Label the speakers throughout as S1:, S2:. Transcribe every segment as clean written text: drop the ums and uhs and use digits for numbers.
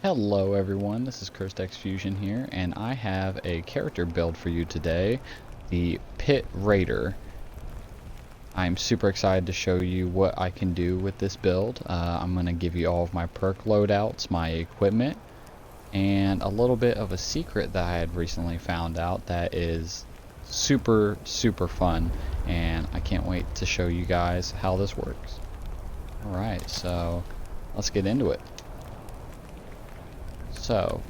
S1: Hello everyone, this is Cursed Fusion here, and I have a character build for you today, the Pitt Raider. I'm super excited to show you what I can do with this build. I'm going to give you all of my perk loadouts, my equipment, and a little bit of a secret that I had recently found out that is super fun, and I can't wait to show you guys how this works. Alright, so let's get into it. So,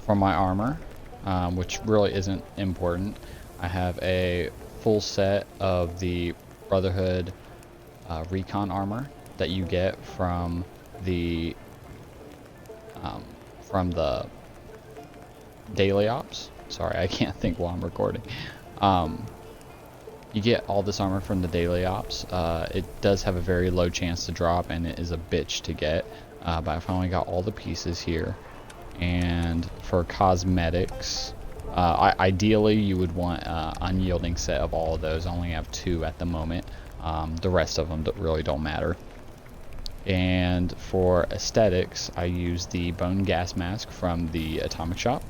S1: for my armor, which really isn't important, I have a full set of the Brotherhood recon armor that you get from the daily ops. Sorry, I can't think while I'm recording. You get all this armor from the daily ops. It does have a very low chance to drop, and it is a bitch to get, but I finally got all the pieces here. And for cosmetics, ideally you would want an unyielding set of all of those. I only have 2 at the moment. The rest of them really don't matter. And for aesthetics, I use the bone gas mask from the atomic shop.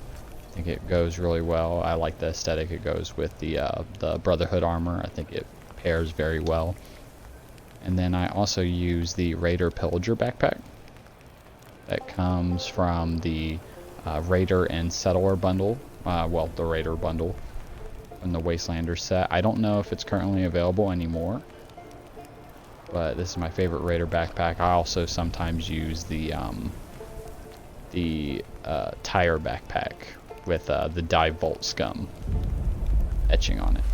S1: I think it goes really well. I like the aesthetic it goes with the Brotherhood armor. I think it pairs very well. And then I also use the Raider Pillager backpack that comes from the Raider and Settler bundle, well, the Raider bundle from the Wastelander set. I don't know if it's currently available anymore, but this is my favorite Raider backpack. I also sometimes use the tire backpack with the Dive Bolt Scum etching on it.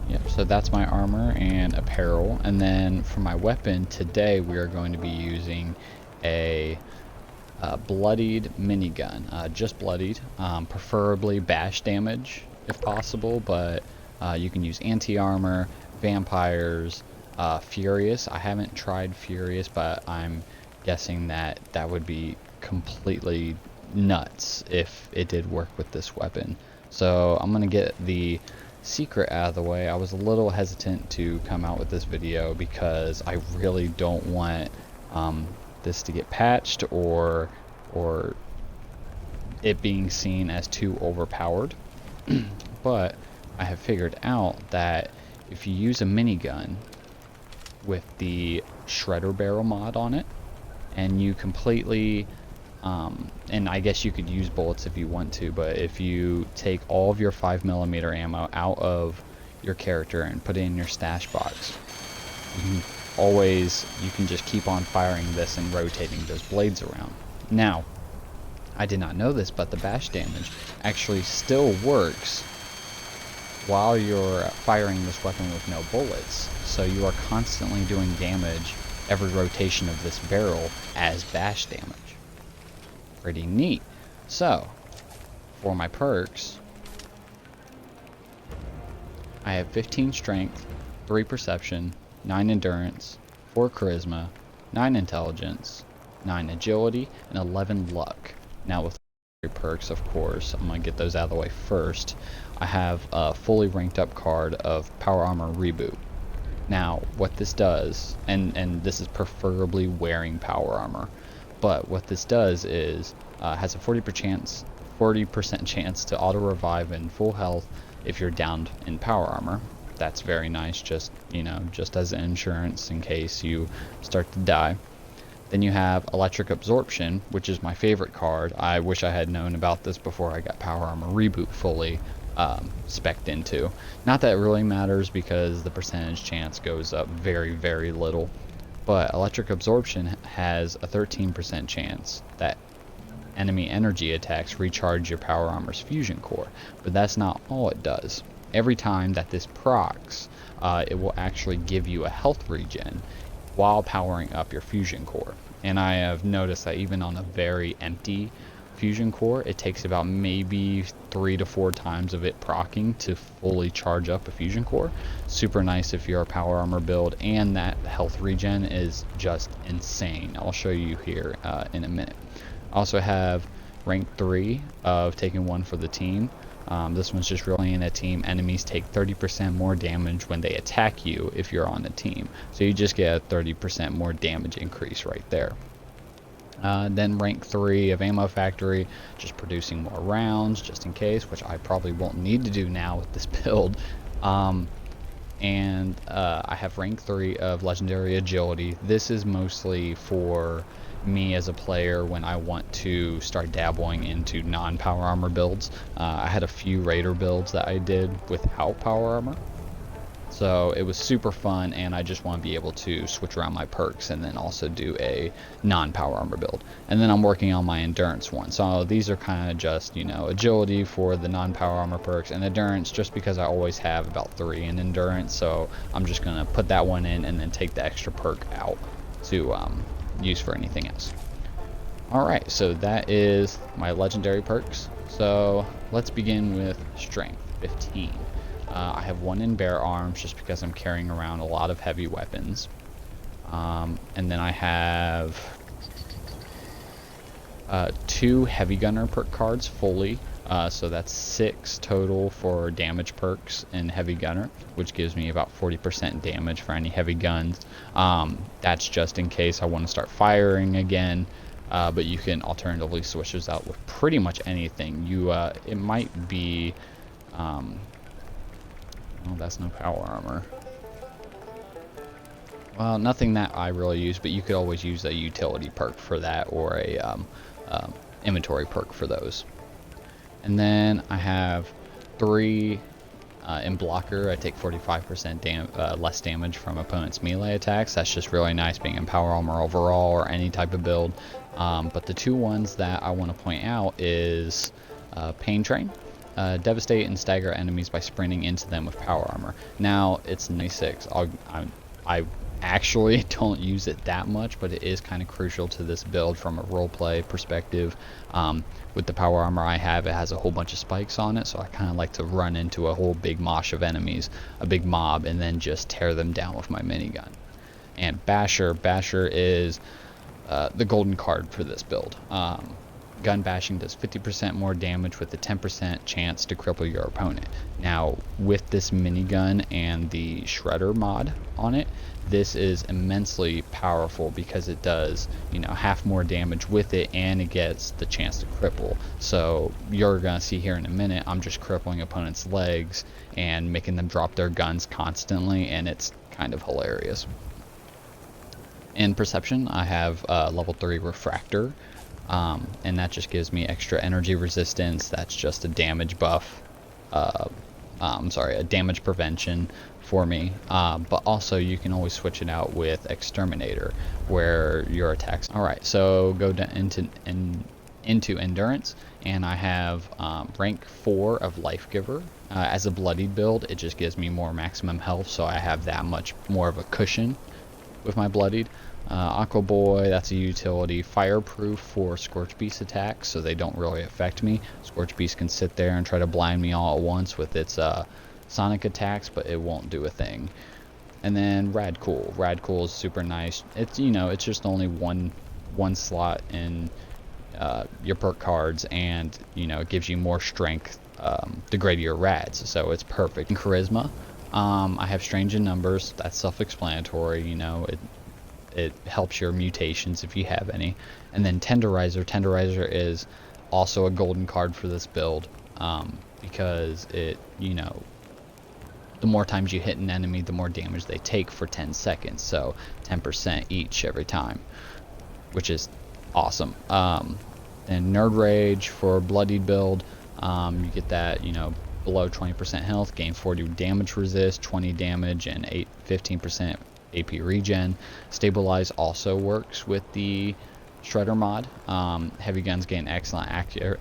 S1: Yep, so that's my armor and apparel. And then for my weapon, today we are going to be using a bloodied minigun. Just bloodied, preferably bash damage if possible, but you can use anti-armor, vampires, furious. I haven't tried furious, but I'm guessing that that would be completely nuts if it did work with this weapon. So I'm gonna get the secret out of the way. I was a little hesitant to come out with this video because I really don't want this to get patched or it being seen as too overpowered. But I have figured out that if you use a minigun with the shredder barrel mod on it, and you completely and I guess you could use bullets if you want to, but if you take all of your 5mm ammo out of your character and put it in your stash box, you can just keep on firing this and rotating those blades around. Now, I did not know this, but the bash damage actually still works while you're firing this weapon with no bullets, so you are constantly doing damage every rotation of this barrel as bash damage. Pretty neat. So, for my perks, I have 15 strength, 3 perception, 9 endurance, 4 charisma, 9 intelligence, 9 agility, and 11 luck. Now with perks, of course, I'm going to get those out of the way first. I have a fully ranked up card of Power Armor Reboot. Now, what this does, and this is preferably wearing power armor, but what this does is has a 40% chance to auto revive in full health if you're downed in power armor. That's very nice, just as an insurance in case you start to die. Then you have Electric Absorption, which is my favorite card. I wish I had known about this before I got Power Armor Reboot fully spec'd into. Not that it really matters because the percentage chance goes up very little, but Electric Absorption has a 13% chance that enemy energy attacks recharge your power armor's fusion core. But that's not all it does. Every time that this procs, it will actually give you a health regen while powering up your fusion core. And I have noticed that even on a very empty fusion core, it takes about maybe 3 to 4 times of it proccing to fully charge up a fusion core. Super nice if you're a power armor build, and that health regen is just insane. I'll show you here in a minute. I also have rank 3 of taking 1 for the team, This one's just really in a team. Enemies take 30% more damage when they attack you if you're on a team. So you just get a 30% more damage increase right there. Then rank 3 of Ammo Factory, just producing more rounds just in case, which I probably won't need to do now with this build. I have rank 3 of Legendary Agility. This is mostly for me as a player when I want to start dabbling into non-power armor builds. I had a few Raider builds that I did without power armor. So it was super fun, and I just want to be able to switch around my perks and then also do a non-power armor build. And then I'm working on my endurance one. So these are kind of just, you know, agility for the non-power armor perks, and endurance just because I always have about 3 in endurance. So I'm just going to put that one in and then take the extra perk out to use for anything else. Alright, so that is my legendary perks. So let's begin with strength 15. I have 1 in bear arms just because I'm carrying around a lot of heavy weapons. And then I have 2 heavy gunner perk cards fully. So that's 6 total for damage perks in heavy gunner, which gives me about 40% damage for any heavy guns. That's just in case I want to start firing again. But you can alternatively switch those out with pretty much anything. It might be oh, that's no power armor. Well, nothing that I really use, but you could always use a utility perk for that, or a inventory perk for those. And then I have 3 in blocker. I take 45% less damage from opponents' melee attacks. That's just really nice being in power armor overall or any type of build. But the 2 ones that I want to point out is Pain Train. Devastate and stagger enemies by sprinting into them with power armor. Now, it's 96. I actually don't use it that much, but it is kind of crucial to this build from a roleplay perspective. With the power armor I have, it has a whole bunch of spikes on it, so I kind of like to run into a whole big mosh of enemies, a big mob, and then just tear them down with my minigun. And Basher is the golden card for this build. Gun bashing does 50% more damage with a 10% chance to cripple your opponent. Now, with this minigun and the shredder mod on it, this is immensely powerful because it does, you know, half more damage with it, and it gets the chance to cripple. So you're gonna see here in a minute, I'm just crippling opponents' legs and making them drop their guns constantly, and it's kind of hilarious. In perception, I have level 3 refractor. And that just gives me extra energy resistance. That's just a damage buff, a damage prevention for me. But also you can always switch it out with exterminator, where your attacks. Alright, so go down into endurance, and I have rank 4 of life giver. As a bloodied build, it just gives me more maximum health, so I have that much more of a cushion with my bloodied. Aqua Boy, that's a utility. Fireproof for Scorch Beast attacks, so they don't really affect me. Scorch Beast can sit there and try to blind me all at once with its sonic attacks, but it won't do a thing. And then Rad Cool. Rad Cool is super nice. It's, you know, it's just only one slot in your perk cards, and, you know, it gives you more strength the greater your rads, so it's perfect. In Charisma, I have Strange in Numbers. That's self-explanatory, you know. It helps your mutations if you have any. And then Tenderizer. Tenderizer is also a golden card for this build, because it, you know, the more times you hit an enemy, the more damage they take for 10 seconds. So 10% each every time, which is awesome. And Nerd Rage for bloodied build, you get that, you know, below 20% health, gain 40 damage resist, 20 damage, and 15% AP regen. Stabilize also works with the shredder mod. Heavy guns gain excellent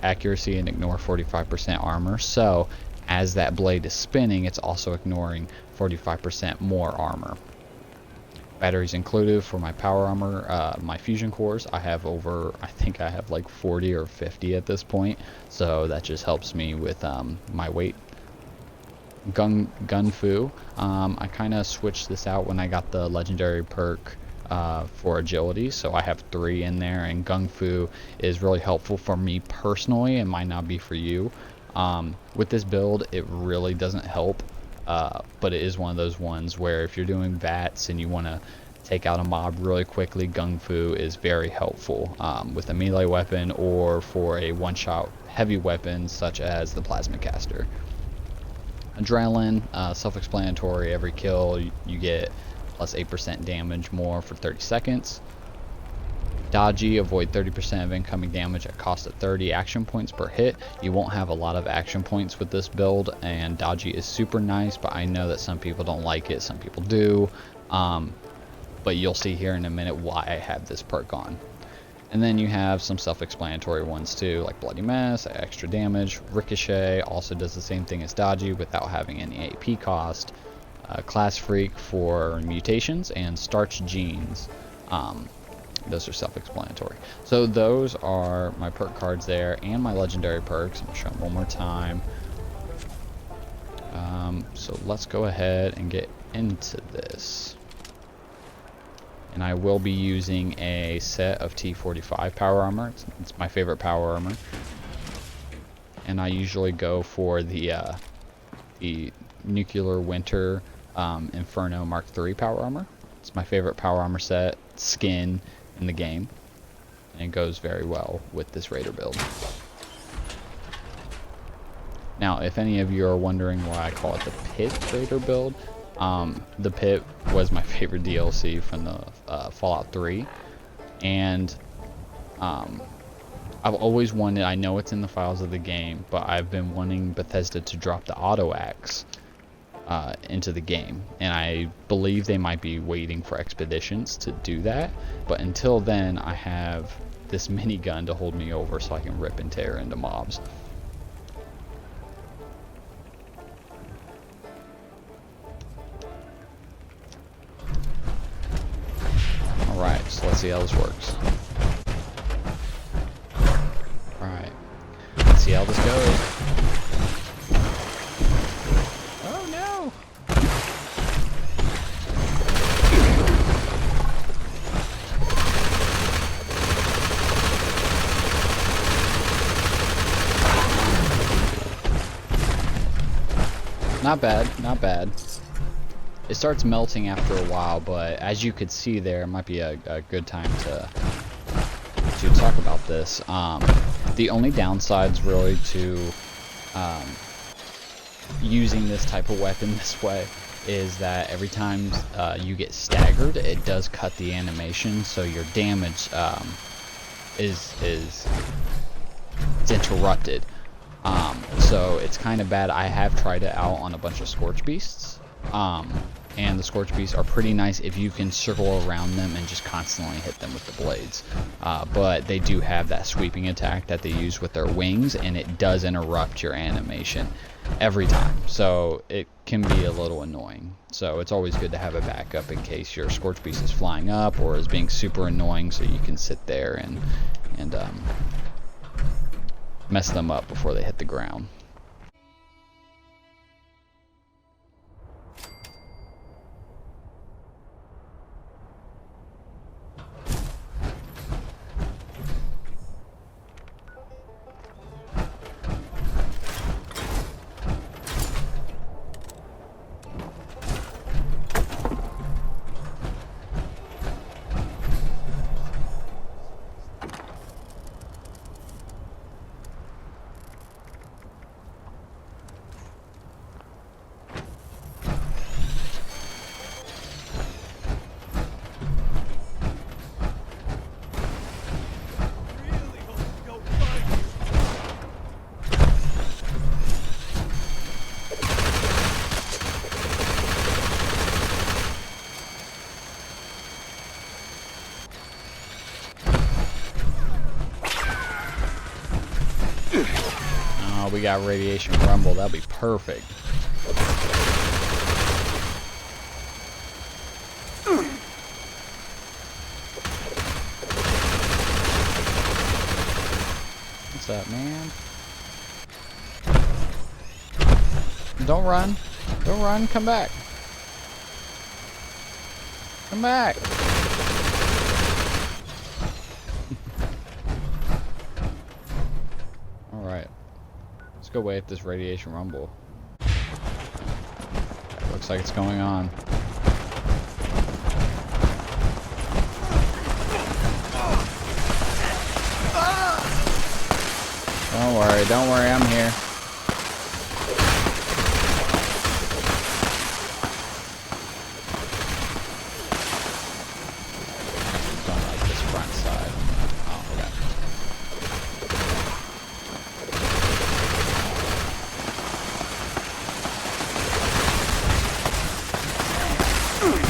S1: accuracy and ignore 45% armor, so as that blade is spinning, it's also ignoring 45% more armor. Batteries included for my power armor. My fusion cores, I think I have like 40 or 50 at this point, so that just helps me with my weight. Gun Fu, I kind of switched this out when I got the legendary perk for agility, so I have 3 in there, and Gung Fu is really helpful for me personally. It might not be for you, With this build, it really doesn't help, but it is one of those ones where if you're doing VATs and you want to take out a mob really quickly, Gung Fu is very helpful with a melee weapon or for a one-shot heavy weapon such as the Plasma Caster. Adrenaline, self-explanatory. Every kill you get plus 8% damage more for 30 seconds. Dodgy, avoid 30% of incoming damage at cost of 30 action points per hit. You won't have a lot of action points with this build, and Dodgy is super nice, but I know that some people don't like it, some people do. But you'll see here in a minute why I have this perk on. And then you have some self-explanatory ones too, like Bloody Mess, extra damage. Ricochet also does the same thing as Dodgy without having any AP cost. Class Freak for mutations, and Starch Genes. Those are self-explanatory. So those are my perk cards there, and my legendary perks. I'm going to show them one more time. So let's go ahead and get into this. And I will be using a set of T45 power armor. It's my favorite power armor. And I usually go for the Nuclear Winter Inferno Mark III power armor. It's my favorite power armor set skin in the game, and it goes very well with this Raider build. Now, if any of you are wondering why I call it the Pitt Raider build, the Pitt was my favorite DLC from the Fallout 3, and I've always wanted, I know it's in the files of the game, but I've been wanting Bethesda to drop the auto axe into the game, and I believe they might be waiting for expeditions to do that, but until then I have this minigun to hold me over so I can rip and tear into mobs. Alright, so let's see how this works. Alright, let's see how this goes. Oh no! Not bad, not bad. It starts melting after a while, but as you could see there, it might be a good time to talk about this. The only downsides really to using this type of weapon this way is that every time you get staggered, it does cut the animation, so your damage is interrupted. So it's kind of bad. I have tried it out on a bunch of Scorch Beasts. And the Scorch Beasts are pretty nice if you can circle around them and just constantly hit them with the blades. But they do have that sweeping attack that they use with their wings, and it does interrupt your animation every time. So it can be a little annoying. So it's always good to have a backup in case your Scorch Beast is flying up or is being super annoying, so you can sit there and mess them up before they hit the ground. Oh, we got Radiation Rumble. That'll be perfect. What's up, man? Don't run. Don't run. Come back. Come back. go wait at this radiation rumble. Looks like it's going on. Don't worry, I'm here. Don't like this front side. Oh, okay.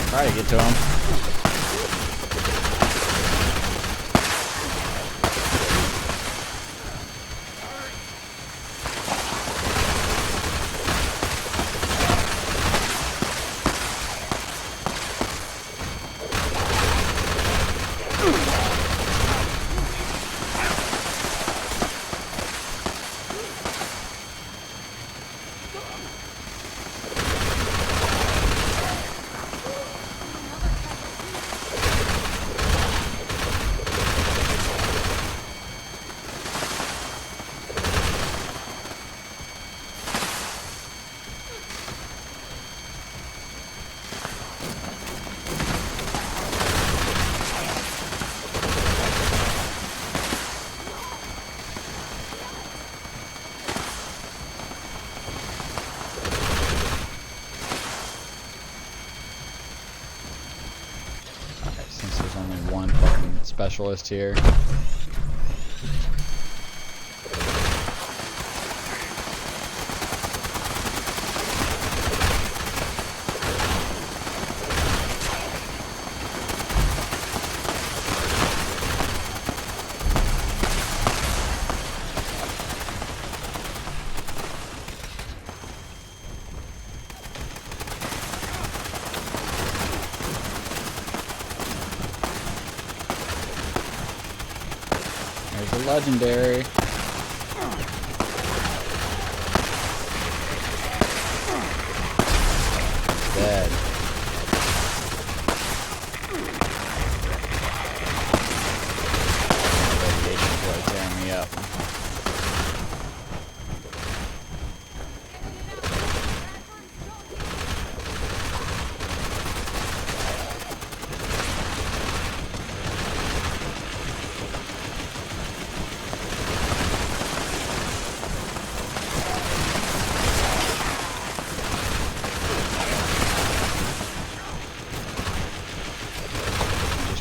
S1: Try to get to him. Since there's only one fucking specialist here. There's a legendary. Dead. Radiation's really tearing me up.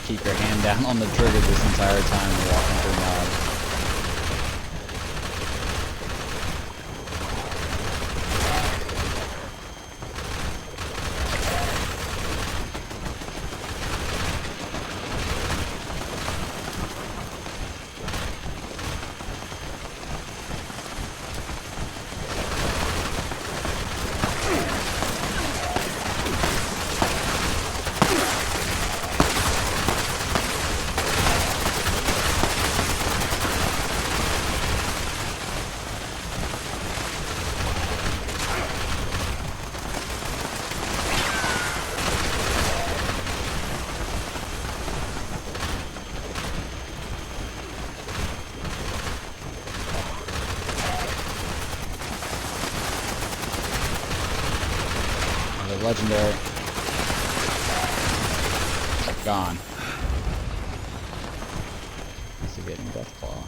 S1: Keep your hand down on the trigger this entire time you're walking through mobs. Legendary. Gone. Investigating Deathclaw.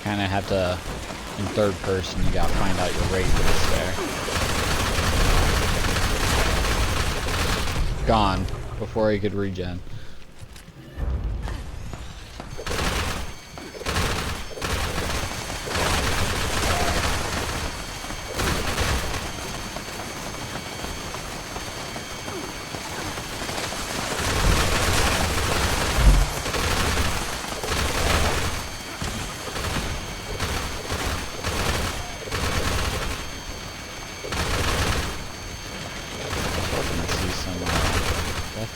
S1: Kind of have to, in third person, you gotta find out your rate that's there. gone before he could regen.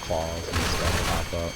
S2: Claws and stuff pop up.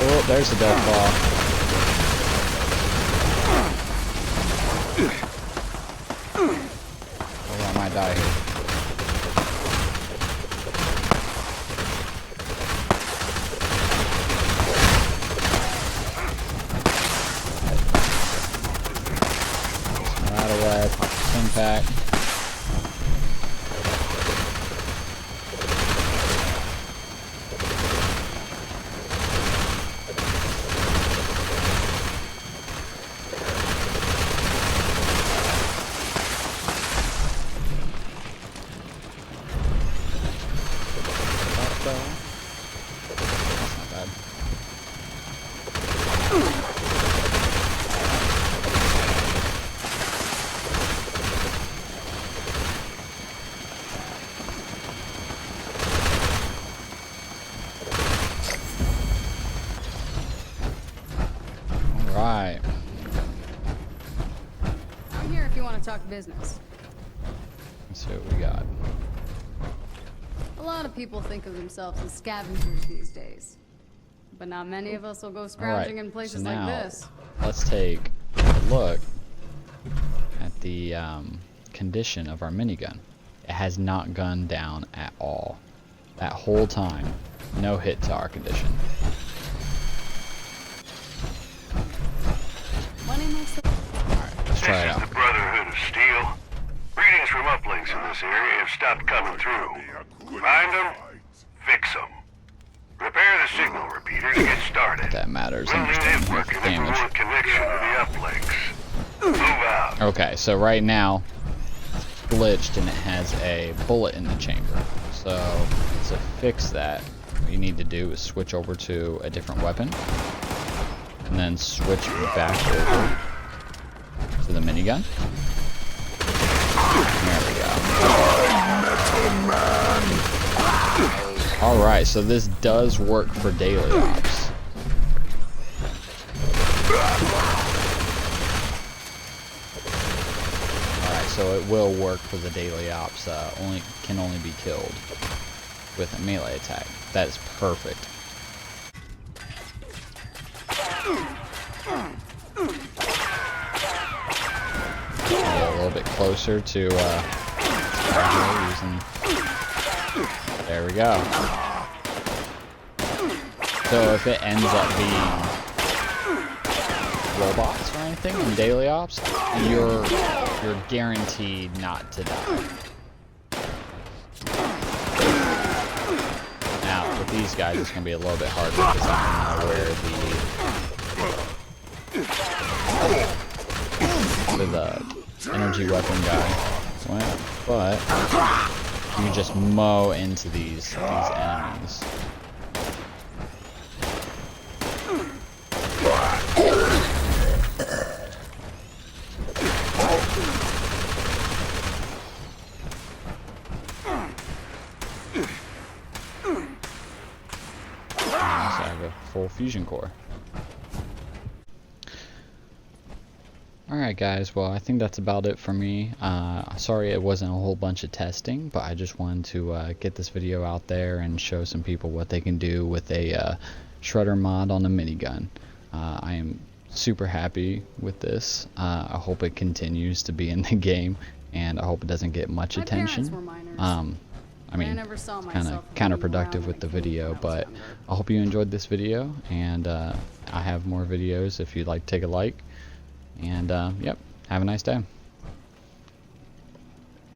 S2: Oh, there's a death claw. Oh, I might die here. Right away, pop the impact. That's not bad. All right.
S3: I'm here if you want to talk business.
S1: Let's see what we got.
S3: A lot of people think of themselves as scavengers these days. But not many of us will go scrounging in places
S1: now,
S3: like this.
S1: Let's take a look at the condition of our minigun. It has not gone down at all. That whole time, no hit to our condition.
S3: Money makes the...
S1: Alright, let's try it
S4: This is
S1: out.
S4: the Brotherhood of Steel. Greetings from uplinks in this area have stopped coming through. Find them, fix them. Repair the signal repeaters and get started.
S1: That matters.
S4: We'll
S1: I'm
S4: need
S1: just
S4: it
S1: doing
S4: working if we
S1: damage.
S4: want connection to the uplinks. Move out.
S1: Okay, so right now, it's glitched and it has a bullet in the chamber. So, to fix that, what you need to do is switch over to a different weapon. And then switch back over to the minigun. There we go. Alright, so this does work for daily ops. Alright, so it will work for the daily ops. Can only be killed with a melee attack. That is perfect. Get a little bit closer to using. There we go. So if it ends up being robots or anything in daily ops, you're guaranteed not to die. Now with these guys, it's gonna be a little bit harder because I don't know where the energy weapon guy went, but you just mow into these enemies. full fusion core. Alright guys, well I think that's about it for me. Sorry it wasn't a whole bunch of testing, but I just wanted to get this video out there and show some people what they can do with a shredder mod on a minigun. I am super happy with this. I hope it continues to be in the game, and I hope it doesn't get much
S3: My
S1: attention.
S3: parents were minors.
S1: I mean,
S3: never saw
S1: it's kind
S3: myself
S1: of
S3: being
S1: counterproductive
S3: around
S1: with the
S3: like when
S1: video,
S3: I was
S1: but
S3: younger.
S1: I hope you enjoyed this video, and I have more videos if you'd like to take a like. And yep, have a nice day.